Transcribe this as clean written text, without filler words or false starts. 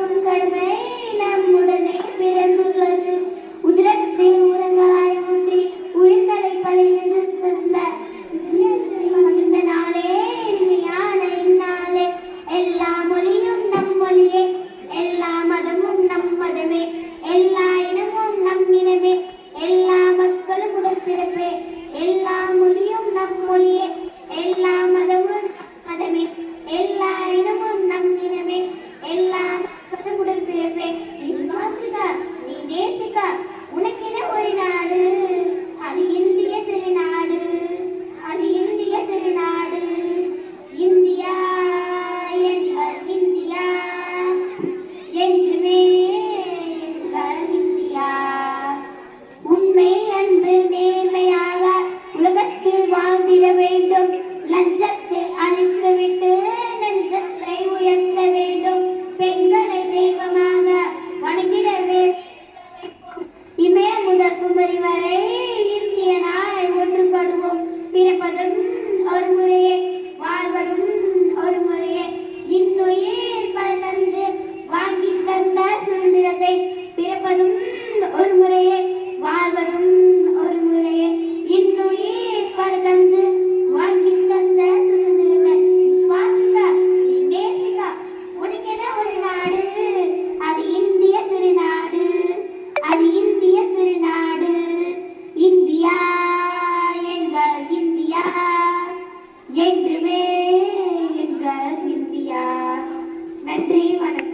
காக்கும் கடமை நம்முடனே பிறந்துள்ளது. உதிரத்தை ஊரங்களாய் ஊன்றி உயிர்களை பலியிட்டு தந்த இந்த நாளே இனிமையான இந்நாளே. எல்லா மொழியும் நம் மொழியே, எல்லா மதமும் நம் மதமே, எல்லா இனமும் நம் இனமே, எல்லா மக்களும் உடன்பிறப்பே. எல்லா மொழியும் நம் மொழியே, எல்லா மதமும் மதமே, எல்லா இனமும் நம் இனமே, எல்லா மக்களும் உடன்பிறப்பே. நீ சுவாசிக்க, நீ நேசிக்க, உனக்கென ஒரு நாடு, அது இந்திய திருநாடு, அது இந்திய திருநாடு. இந்தியா எங்கள் இந்தியா, என்றுமே எங்கள் இந்தியா. உண்மை அன்பு நேர்மையாக உலகத்தில் வாழ்ந்திட வேண்டும். லஞ்சத்தை அழித்துவிட்டு நெஞ்சத்தை உயர்த்த வேண்டும். பெண்களை தெய்வமாக வணங்கிட வேண்டும். இமய முதல் குமரி வரை இந்தியனாய் ஒன்றுபடுவோம். பிறப்பதும் ஒரு முறையே, வாழ்வதும் ஒரு முறையே. இன்னுயிர் பல தந்து வாங்கி தந்த சுதந்திரத்தை. பிறப்பதும் ஒரு முறையே, வாழ்வதும் ஒரு முறையே. இன்னுயிர் பல தந்து வாங்கி தந்த சுதந்திரத்தை. சுவாசிக்க, நீ நேசிக்க, உனக்கென ஒரு நாடு, அது இந்திய திருநாடு, அது இந்திய திருநாடு. இந்தியா எங்கள் இந்தியா, என்றுமே எங்கள் இந்தியா. நன்றி, வணக்கம்.